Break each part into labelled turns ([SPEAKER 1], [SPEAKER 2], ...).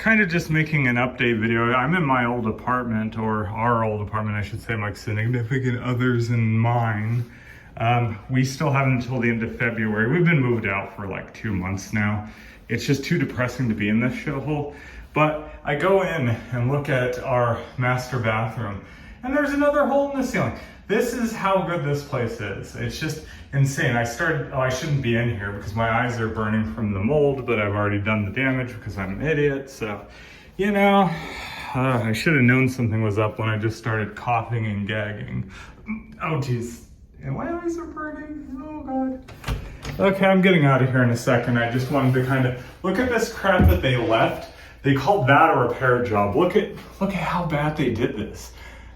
[SPEAKER 1] kind of just making an update video. I'm in my old apartment, or our old apartment, I should say, my significant others and mine. We still have until the end of February. We've been moved out for like 2 months now. It's just too depressing to be in this shithole. But I go in and look at our master bathroom, and there's another hole in the ceiling. This is how good this place is. It's just insane. I shouldn't be in here because my eyes are burning from the mold, but I've already done the damage because I'm an idiot. So, you know, I should have known something was up when I just started coughing and gagging. Oh, geez. And my eyes are burning. Oh, God. Okay, I'm getting out of here in a second. I just wanted to kind of look at this crap that they left. They called that a repair job. Look at how bad they did this.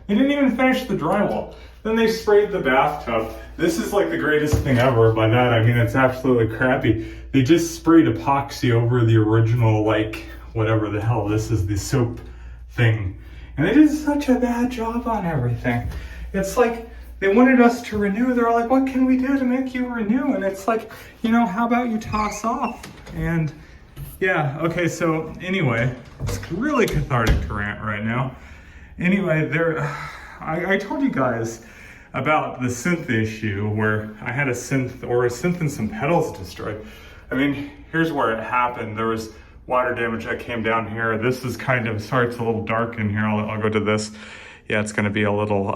[SPEAKER 1] They didn't even finish the drywall. Then they sprayed the bathtub. This is like the greatest thing ever. By that, I mean, it's absolutely crappy. They just sprayed epoxy over the original, like, whatever the hell this is, the soap thing. And they did such a bad job on everything. It's like, they wanted us to renew. They're like, what can we do to make you renew? And it's like, you know, how about you toss off? And yeah, okay, so anyway, it's really cathartic to rant right now. Anyway, I told you guys about the synth issue where I had a synth and some pedals destroyed. I mean, here's where it happened. There was water damage that came down here. This is kind of, sorry, it's a little dark in here. I'll go to this. Yeah, it's gonna be a little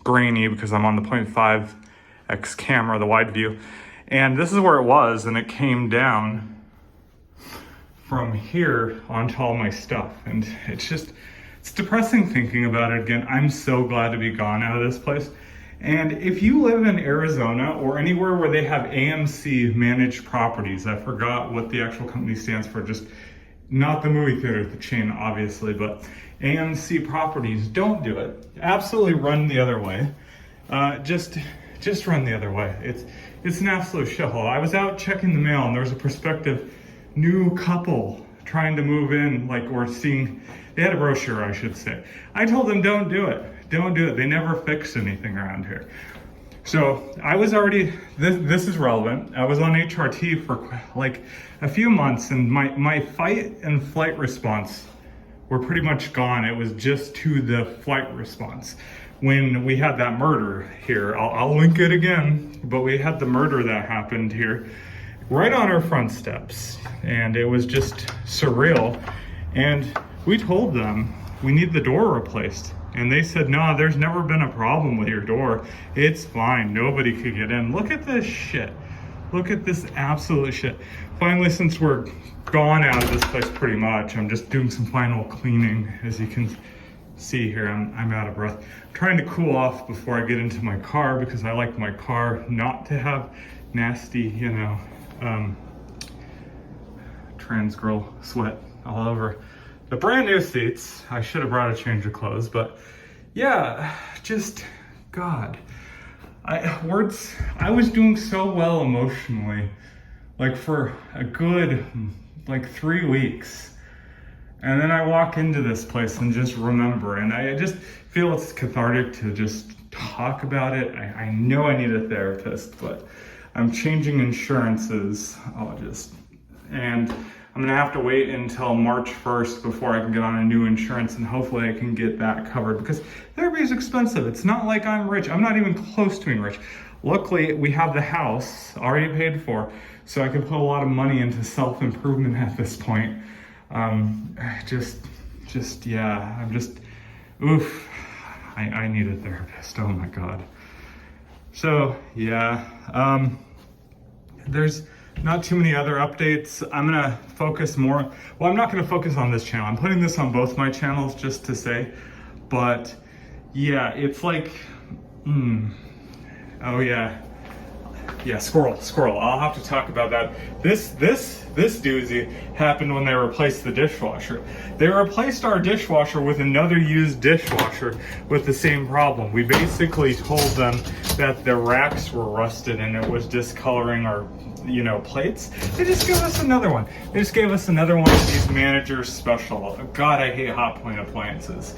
[SPEAKER 1] grainy because I'm on the 0.5x camera, the wide view. And this is where it was, and it came down from here onto all my stuff. And it's depressing thinking about it again. I'm so glad to be gone out of this place. And if you live in Arizona or anywhere where they have AMC managed properties, I forgot what the actual company stands for, just not the movie theater, the chain obviously, but AMC properties, don't do it. Absolutely run the other way. Just run the other way. It's an absolute shithole. I was out checking the mail and there was a prospective new couple trying to move in, like, or seeing, they had a brochure, I should say. I told them, don't do it. Don't do it. They never fix anything around here. So I was already, this is relevant. I was on HRT for like a few months, and my fight and flight response were pretty much gone. It was just to the flight response. When we had that murder here, I'll link it again, but we had the murder that happened here right on our front steps, and it was just surreal. And we told them we need the door replaced, and they said, no, there's never been a problem with your door. It's fine, nobody could get in. Look at this shit. Look at this absolute shit. Finally, since we're gone out of this place pretty much, I'm just doing some final cleaning. As you can see here, I'm out of breath. I'm trying to cool off before I get into my car because I like my car not to have nasty, you know, trans girl sweat all over. The brand new seats. I should have brought a change of clothes, but yeah, just God. I was doing so well emotionally, like for a good like 3 weeks. And then I walk into this place and just remember, and I just feel it's cathartic to just talk about it. I know I need a therapist, but I'm changing insurances. And I'm gonna have to wait until March 1st before I can get on a new insurance, and hopefully I can get that covered because therapy is expensive. It's not like I'm rich. I'm not even close to being rich. Luckily, we have the house already paid for, so I can put a lot of money into self-improvement at this point. Oof. I need a therapist. Oh my God. So yeah, there's not too many other updates. I'm gonna focus more. Well, I'm not gonna focus on this channel. I'm putting this on both my channels just to say, but yeah, it's like, oh yeah. Yeah, squirrel. I'll have to talk about that. This doozy happened when they replaced the dishwasher. They replaced our dishwasher with another used dishwasher with the same problem. We basically told them that the racks were rusted and it was discoloring our, you know, plates. They just gave us another one. They just gave us another one of these manager's special. God, I hate Hot Point appliances.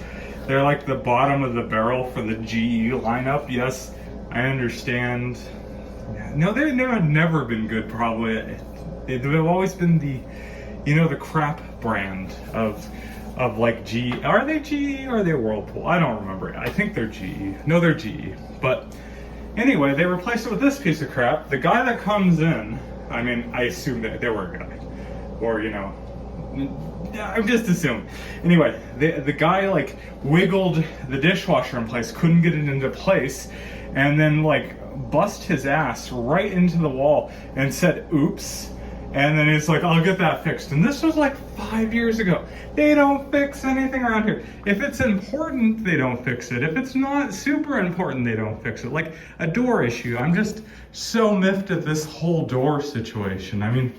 [SPEAKER 1] They're like the bottom of the barrel for the GE lineup. Yes, I understand. No, they've never been good, probably. They've always been the, you know, the crap brand of like GE. Are they GE or are they Whirlpool? I don't remember. I think they're GE. No, they're GE. But anyway, they replaced it with this piece of crap. The guy that comes in, I mean, I assume that they were a guy, or you know, I'm just assuming. Anyway, the guy like wiggled the dishwasher in place, couldn't get it into place, and then like bust his ass right into the wall and said, "Oops." And then he's like, "I'll get that fixed." And this was like 5 years ago. They don't fix anything around here. If it's important, they don't fix it. If it's not super important, they don't fix it. Like a door issue. I'm just so miffed at this whole door situation. I mean,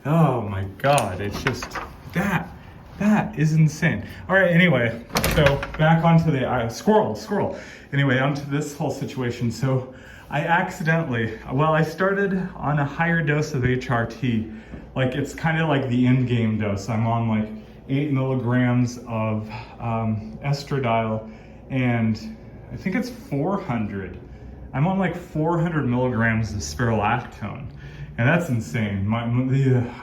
[SPEAKER 1] oh my God, it's just that is insane. All right, anyway, so back onto the squirrel. Anyway, onto this whole situation. So I accidentally, I started on a higher dose of HRT. Like it's kind of like the in-game dose. I'm on like 8 milligrams of estradiol, and I think it's 400. I'm on like 400 milligrams of spirulactone, and that's insane.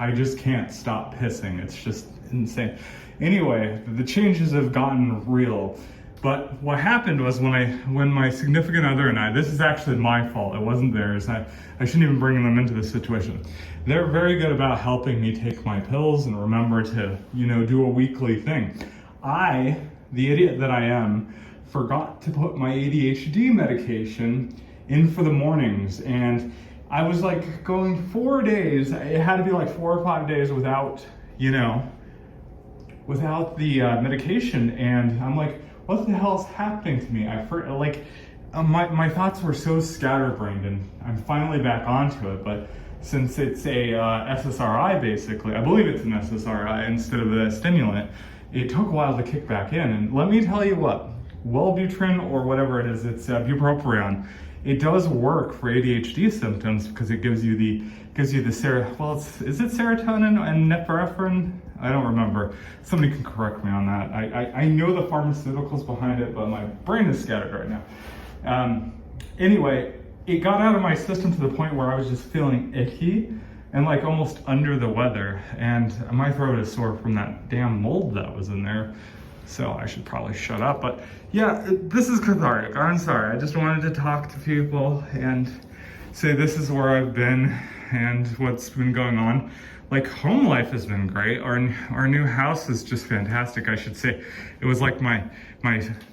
[SPEAKER 1] I just can't stop pissing. It's just insane. Anyway, the changes have gotten real. But what happened was when my significant other and I, this is actually my fault, it wasn't theirs. I shouldn't even bring them into this situation. They're very good about helping me take my pills and remember to, you know, do a weekly thing. I, the idiot that I am, forgot to put my ADHD medication in for the mornings, and I was like going 4 days. It had to be like 4 or 5 days without, you know, without the medication, and I'm like, what the hell's happening to me? My thoughts were so scatterbrained, and I'm finally back onto it. But since it's a SSRI, basically, I believe it's an SSRI instead of a stimulant, it took a while to kick back in. And let me tell you what, Wellbutrin or whatever it is, it's bupropion. It does work for ADHD symptoms because it gives you the is it serotonin and norepinephrine? I don't remember. Somebody can correct me on that. I know the pharmaceuticals behind it, but my brain is scattered right now. Anyway, it got out of my system to the point where I was just feeling icky and like almost under the weather, and my throat is sore from that damn mold that was in there. So I should probably shut up, but yeah, this is cathartic. I'm sorry, I just wanted to talk to people and say this is where I've been and what's been going on. Like, home life has been great. Our new house is just fantastic, I should say. It was like my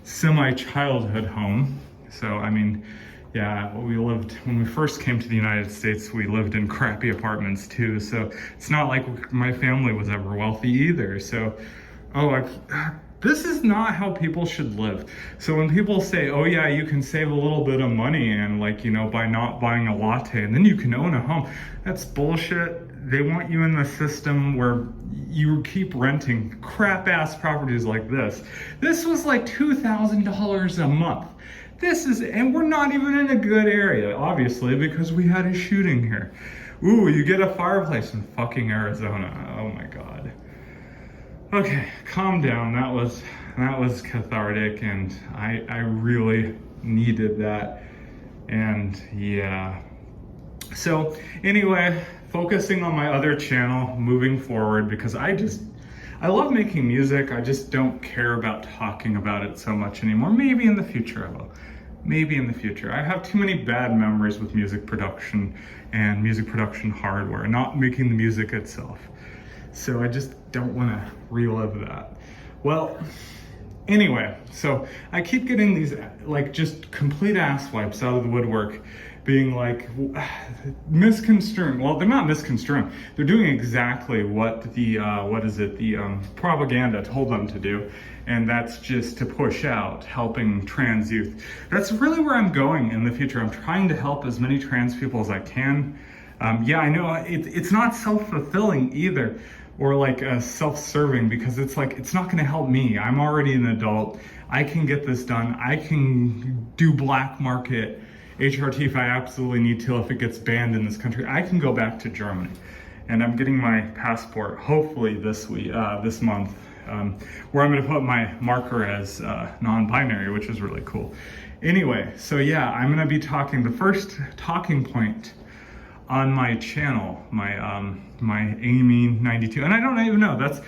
[SPEAKER 1] semi-childhood home. So, I mean, yeah, when we first came to the United States, we lived in crappy apartments too. So it's not like my family was ever wealthy either. So, this is not how people should live. So when people say, oh yeah, you can save a little bit of money and like, you know, by not buying a latte and then you can own a home, that's bullshit. They want you in the system where you keep renting crap ass properties like this. This was like $2,000 a month. And we're not even in a good area, obviously, because we had a shooting here. Ooh, you get a fireplace in fucking Arizona. Oh my God. Okay, calm down. That was cathartic, and I really needed that. And yeah. So anyway, focusing on my other channel moving forward, because I love making music. I just don't care about talking about it so much anymore. Maybe in the future I will. Maybe in the future. I have too many bad memories with music production and music production hardware, not making the music itself. So I just don't want to relive that. Well, anyway, so I keep getting these like just complete ass wipes out of the woodwork, being like misconstruing. Well, they're not misconstruing. They're doing exactly what the propaganda told them to do, and that's just to push out helping trans youth. That's really where I'm going in the future. I'm trying to help as many trans people as I can. Yeah, I know it's not self-fulfilling either, or like self-serving, because it's like, it's not gonna help me. I'm already an adult. I can get this done. I can do black market HRT if I absolutely need to. If it gets banned in this country, I can go back to Germany. And I'm getting my passport hopefully this month, where I'm gonna put my marker as non-binary, which is really cool. Anyway, so yeah, I'm gonna be talking, the first talking point on my channel, my Amy 92, and I don't even know,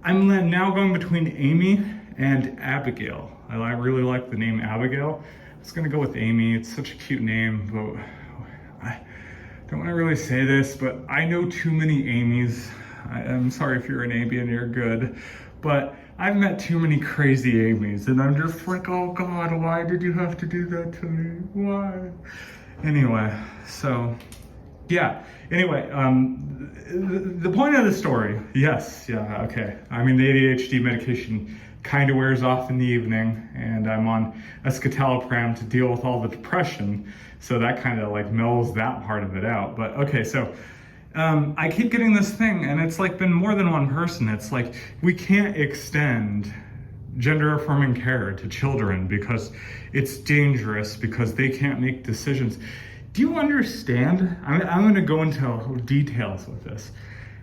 [SPEAKER 1] I'm now going between Amy and Abigail. I really like the name Abigail. I was gonna go with Amy. It's such a cute name, but I don't want to really say this, but I know too many Amy's. I'm sorry if you're an Amy and you're good, but I've met too many crazy Amy's, and I'm just like, oh God, why did you have to do that to me? Why? Anyway, so yeah. Anyway, the point of the story, yes, yeah, okay. I mean, the ADHD medication kind of wears off in the evening, and I'm on escitalopram to deal with all the depression, so that kind of like mellows that part of it out. But okay, so I keep getting this thing, and it's like been more than one person. It's like, we can't extend gender affirming care to children because it's dangerous, because they can't make decisions. Do you understand? I'm going to go into details with this.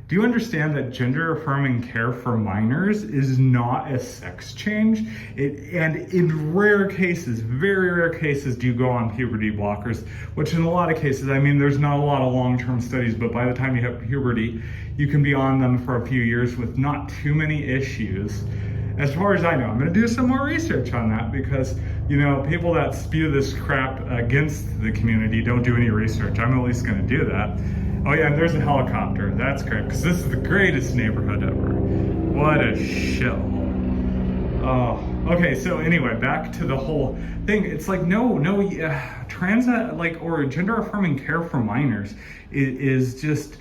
[SPEAKER 1] Do you understand that gender affirming care for minors is not a sex change? And in rare cases, very rare cases, do you go on puberty blockers, which in a lot of cases, I mean, there's not a lot of long-term studies, but by the time you have puberty, you can be on them for a few years with not too many issues. As far as I know, I'm going to do some more research on that because, you know, people that spew this crap against the community don't do any research. I'm at least going to do that. Oh yeah, and there's a helicopter. That's great, because this is the greatest neighborhood ever. What a shithole. Oh, okay, so anyway, back to the whole thing. It's like, no, trans, or gender affirming care for minors is just,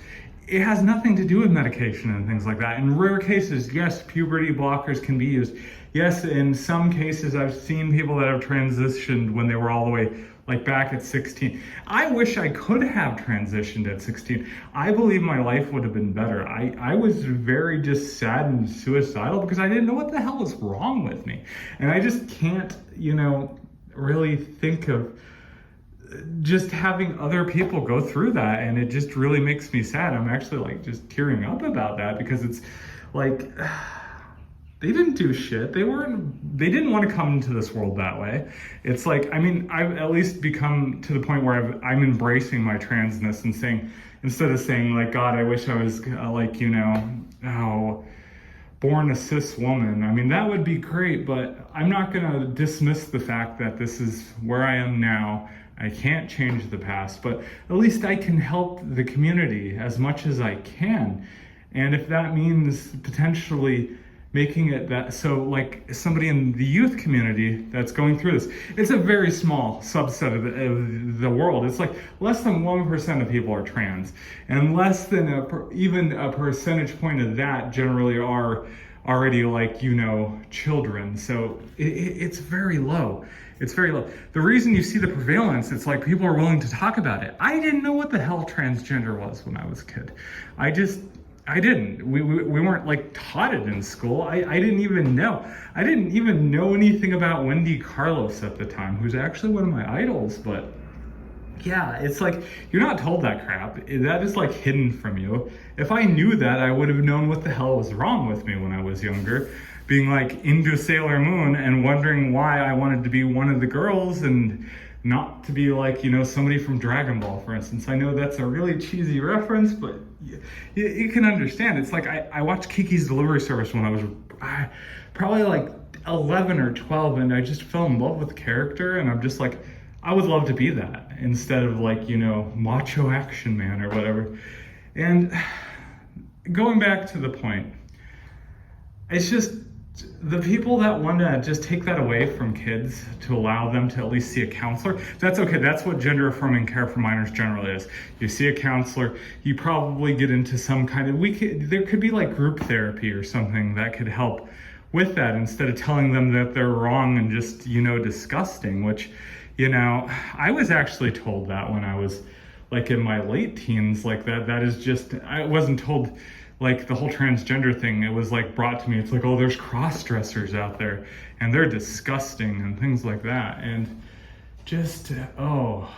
[SPEAKER 1] it has nothing to do with medication and things like that. In rare cases, yes, puberty blockers can be used. Yes, in some cases, I've seen people that have transitioned when they were all the way like back at 16. I wish I could have transitioned at 16. I believe my life would have been better. I was very just sad and suicidal because I didn't know what the hell was wrong with me. And I just can't, you know, really think of just having other people go through that, and it just really makes me sad. I'm actually like just tearing up about that because it's like, they didn't do shit. They didn't want to come into this world that way. It's like, I mean, I've at least become to the point where I'm embracing my transness and saying, instead of saying like, God, I wish I was like, you know, born a cis woman. I mean, that would be great, but I'm not gonna dismiss the fact that this is where I am now. I can't change the past, but at least I can help the community as much as I can. And if that means potentially making it that, so like somebody in the youth community that's going through this, it's a very small subset of the world. It's like less than 1% of people are trans, and less than even a percentage point of that generally are already like, you know, children. So it's very low. It's very low. The reason you see the prevalence, it's like people are willing to talk about it. I didn't know what the hell transgender was when I was a kid. I didn't. We weren't like taught it in school. I didn't even know. I didn't even know anything about Wendy Carlos at the time, who's actually one of my idols. But yeah, it's like, you're not told that crap. That is like hidden from you. If I knew that, I would have known what the hell was wrong with me when I was younger. Being like into Sailor Moon and wondering why I wanted to be one of the girls and not to be like, you know, somebody from Dragon Ball, for instance. I know that's a really cheesy reference, but you can understand. It's like I watched Kiki's Delivery Service when I was probably like 11 or 12, and I just fell in love with the character, and I'm just like, I would love to be that instead of like, you know, macho action man or whatever. And going back to the point, it's just the people that want to just take that away from kids to allow them to at least see a counselor. That's okay. That's what gender affirming care for minors generally is. You see a counselor, you probably get into some kind of, there could be like group therapy or something that could help with that, instead of telling them that they're wrong and just, you know, disgusting, which, you know, I was actually told that when I was like in my late teens, like that is just, I wasn't told like the whole transgender thing. It was like brought to me. It's like, oh, there's cross-dressers out there and they're disgusting and things like that. And just, oh,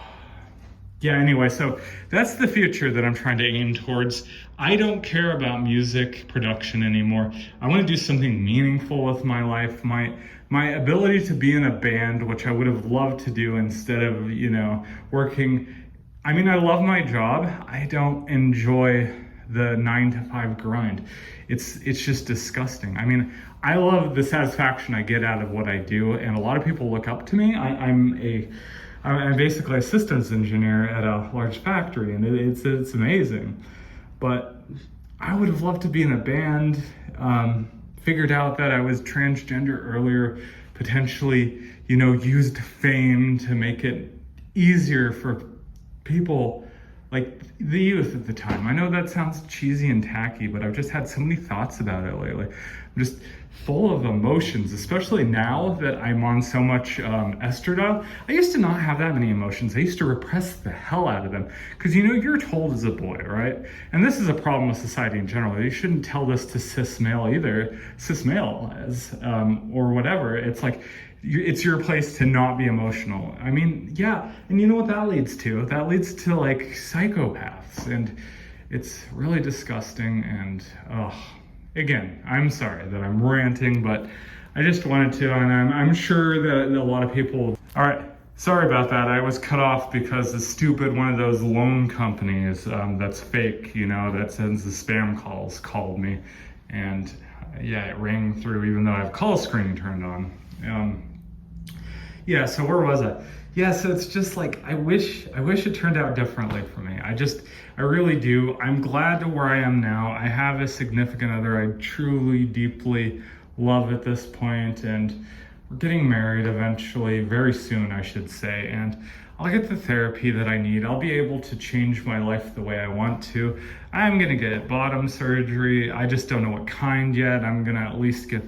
[SPEAKER 1] yeah, anyway, so that's the future that I'm trying to aim towards. I don't care about music production anymore. I want to do something meaningful with my life. My ability to be in a band, which I would have loved to do instead of, you know, working I mean, I love my job. I don't enjoy the 9 to 5 grind. It's just disgusting. I mean, I love the satisfaction I get out of what I do, and a lot of people look up to me. I'm basically a systems engineer at a large factory, and it's amazing. But I would have loved to be in a band. Figured out that I was transgender earlier, potentially, used fame to make it easier for people like the youth at the time. I know that sounds cheesy and tacky, but I've just had so many thoughts about it lately. I'm just full of emotions, especially now that I'm on so much estradiol. I used to not have that many emotions. I used to repress the hell out of them because you're told as a boy, right? And this is a problem with society in general. You shouldn't tell this to cis male either, cis male as or whatever. It's like it's your place to not be emotional. I mean, yeah, and you know what that leads to? That leads to like psychopaths, and it's really disgusting. And again, I'm sorry that I'm ranting, but I just wanted to, and I'm sure that a lot of people. All right, sorry about that. I was cut off because the stupid one of those loan companies that's fake, that sends the spam calls called me, and yeah, it rang through even though I have call screening turned on. Yeah, so where was I? Yeah, so it's just like I wish it turned out differently for me. I really do. I'm glad to where I am now. I have a significant other I truly, deeply love at this point, and we're getting married eventually, very soon, I should say, and I'll get the therapy that I need. I'll be able to change my life the way I want to. I'm gonna get bottom surgery. I just don't know what kind yet. I'm gonna at least get,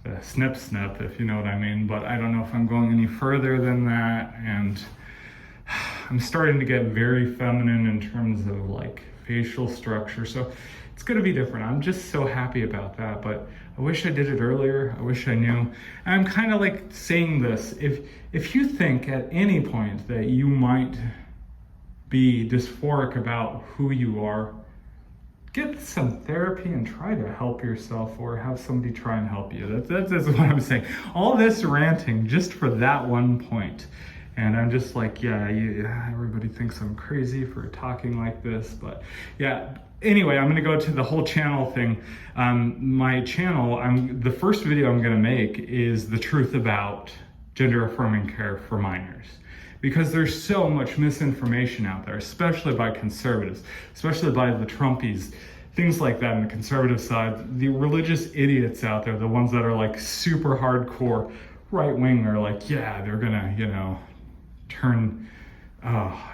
[SPEAKER 1] the snip, if you know what I mean, but I don't know if I'm going any further than that. And I'm starting to get very feminine in terms of like facial structure, so it's going to be different. I'm just so happy about that, but I wish I did it earlier. I wish I knew. And I'm kind of like saying this, if you think at any point that you might be dysphoric about who you are, get some therapy and try to help yourself, or have somebody try and help you. That's what I'm saying. All this ranting just for that one point. And I'm just like, yeah, everybody thinks I'm crazy for talking like this, but yeah. Anyway, I'm gonna go to the whole channel thing. My channel, the first video I'm gonna make is the truth about gender affirming care for minors. Because there's so much misinformation out there, especially by conservatives, especially by the Trumpies, things like that on the conservative side. The religious idiots out there, the ones that are like super hardcore right wing, are like, yeah, they're gonna, turn,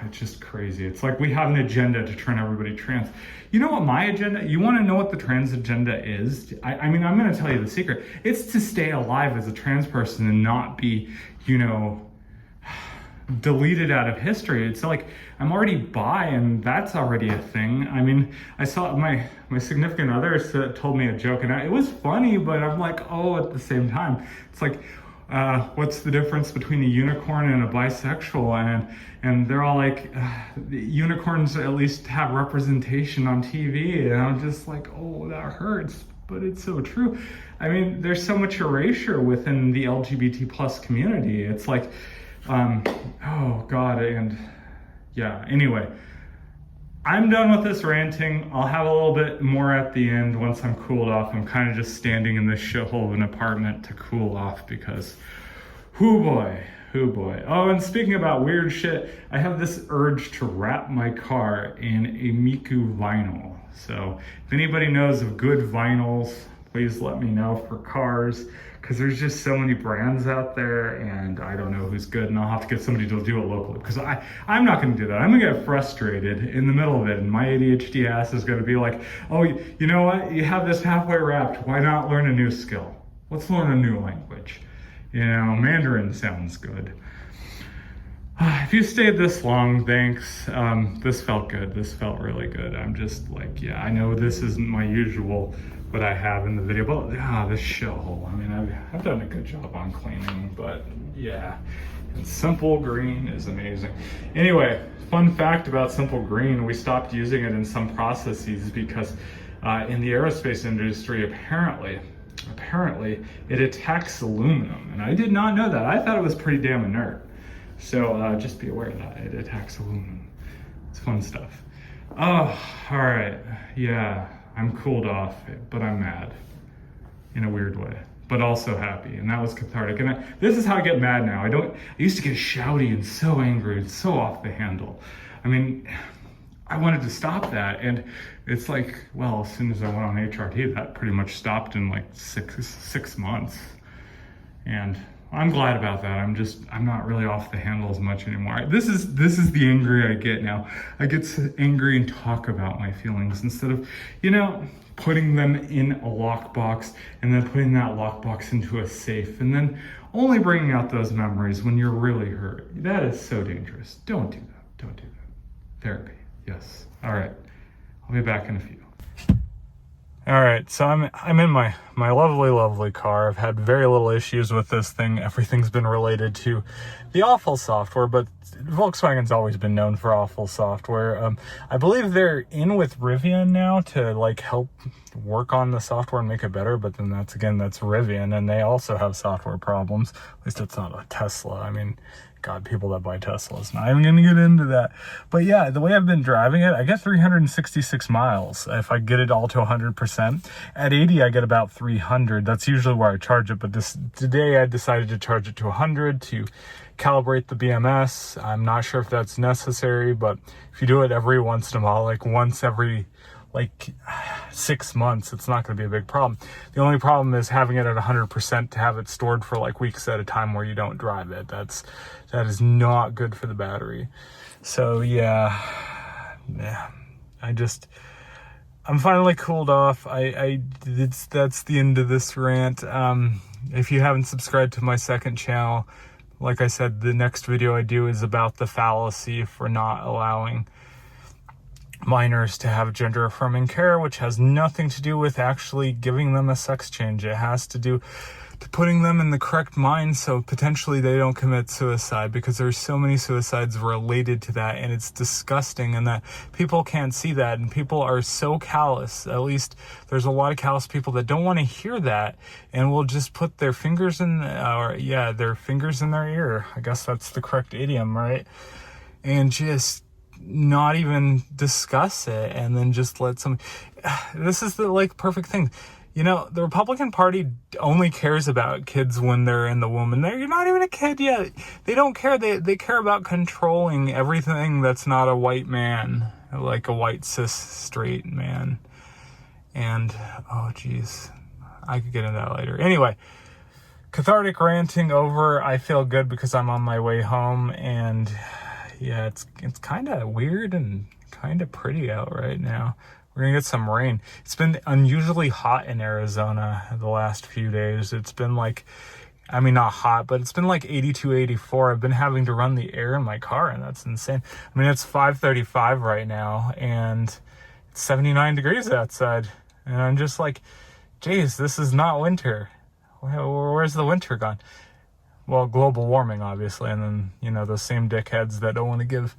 [SPEAKER 1] it's just crazy. It's like we have an agenda to turn everybody trans. You know what my agenda, you wanna know what the trans agenda is? I mean, I'm gonna tell you the secret. It's to stay alive as a trans person and not be, deleted out of history. It's like I'm already bi, and that's already a thing. I mean, I saw my significant other told me a joke, and it was funny, but I'm like, at the same time, it's like, what's the difference between a unicorn and a bisexual? And they're all like, unicorns at least have representation on TV, and I'm just like, that hurts, but it's so true. I mean, there's so much erasure within the LGBT plus community. It's like, oh God, and yeah, anyway, I'm done with this ranting. I'll have a little bit more at the end once I'm cooled off. I'm kind of just standing in this shithole of an apartment to cool off because, hoo boy. Oh, and speaking about weird shit, I have this urge to wrap my car in a Miku vinyl. So if anybody knows of good vinyls, please let me know for cars, because there's just so many brands out there, and I don't know who's good, and I'll have to get somebody to do it locally, because I'm not going to do that. I'm going to get frustrated in the middle of it, and my ADHD ass is going to be like, you know what? You have this halfway wrapped. Why not learn a new skill? Let's learn a new language. Mandarin sounds good. If you stayed this long, thanks. This felt good. This felt really good. I'm just like, yeah, I know this isn't my usual what I have in the video, but this shithole. I mean, I've done a good job on cleaning, but yeah. And Simple Green is amazing. Anyway, fun fact about Simple Green, we stopped using it in some processes because in the aerospace industry, apparently it attacks aluminum, and I did not know that. I thought it was pretty damn inert. So just be aware of that. It attacks the lumen. It's fun stuff. Oh, all right. Yeah, I'm cooled off, but I'm mad in a weird way, but also happy. And that was cathartic. And this is how I get mad now. I used to get shouty and so angry and so off the handle. I mean, I wanted to stop that. And it's like, well, as soon as I went on HRT, that pretty much stopped in like six months. And I'm glad about that. I'm not really off the handle as much anymore. This is the angry I get now. I get angry and talk about my feelings instead of, putting them in a lockbox and then putting that lockbox into a safe and then only bringing out those memories when you're really hurt. That is so dangerous. Don't do that. Don't do that. Therapy. Yes. All right. I'll be back in a few. All right, so I'm in my lovely car. I've had very little issues with this thing. Everything's been related to the awful software, but Volkswagen's always been known for awful software. I believe they're in with Rivian now to like help work on the software and make it better, but then that's Rivian, and they also have software problems. At least it's not a Tesla. I mean, God, people that buy Teslas. Not even going to get into that. But yeah, the way I've been driving it, I get 366 miles if I get it all to 100%. At 80, I get about 300. That's usually where I charge it. But today I decided to charge it to 100 to calibrate the BMS. I'm not sure if that's necessary, but if you do it every once in a while, like once every 6 months, it's not going to be a big problem. The only problem is having it at 100% to have it stored for like weeks at a time where you don't drive it. That is not good for the battery. So yeah, I'm finally cooled off. That's the end of this rant. If you haven't subscribed to my second channel, like I said, the next video I do is about the fallacy for not allowing minors to have gender affirming care, which has nothing to do with actually giving them a sex change. It has to do to putting them in the correct mind so potentially they don't commit suicide, because there's so many suicides related to that, and it's disgusting, and that people can't see that, and people are so callous. At least there's a lot of callous people that don't want to hear that and will just put their fingers in their fingers in their ear. I guess that's the correct idiom, right? And just not even discuss it, and then just let some. This is the perfect thing. The Republican Party only cares about kids when they're in the womb, and you're not even a kid yet. They don't care. They care about controlling everything that's not a white man, like a white cis straight man. And oh geez, I could get into that later. Anyway, cathartic ranting over. I feel good because I'm on my way home, and yeah, it's kind of weird and kind of pretty out right now. We're gonna get some rain. It's been unusually hot in Arizona the last few days. It's been not hot, but it's been like 82, 84. I've been having to run the air in my car, and that's insane. I mean, it's 5:35 right now, and it's 79 degrees outside. And I'm just like, geez, this is not winter. Where's the winter gone? Well, global warming, obviously, and then, those same dickheads that don't want to give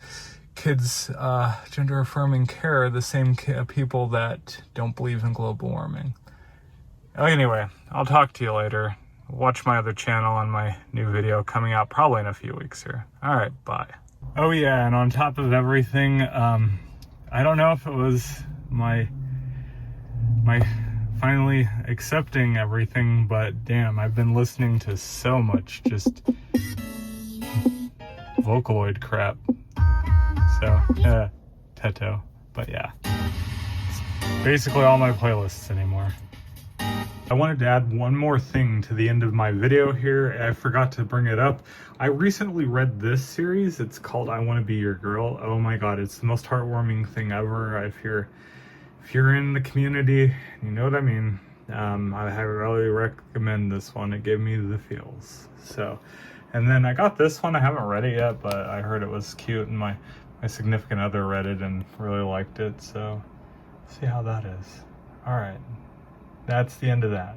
[SPEAKER 1] kids gender affirming care, the same people that don't believe in global warming. Anyway, I'll talk to you later. Watch my other channel and my new video coming out probably in a few weeks here. All right, bye. Oh yeah, and on top of everything, I don't know if it was my finally accepting everything, but damn, I've been listening to so much just Vocaloid crap. So, Teto. But yeah, it's basically all my playlists anymore. I wanted to add one more thing to the end of my video here. I forgot to bring it up. I recently read this series. It's called I Want to Be Your Girl. Oh my god, it's the most heartwarming thing ever. If you're in the community, you know what I mean. I really recommend this one. It gave me the feels. So, and then I got this one. I haven't read it yet, but I heard it was cute, and my significant other read it and really liked it. So, see how that is. All right, that's the end of that.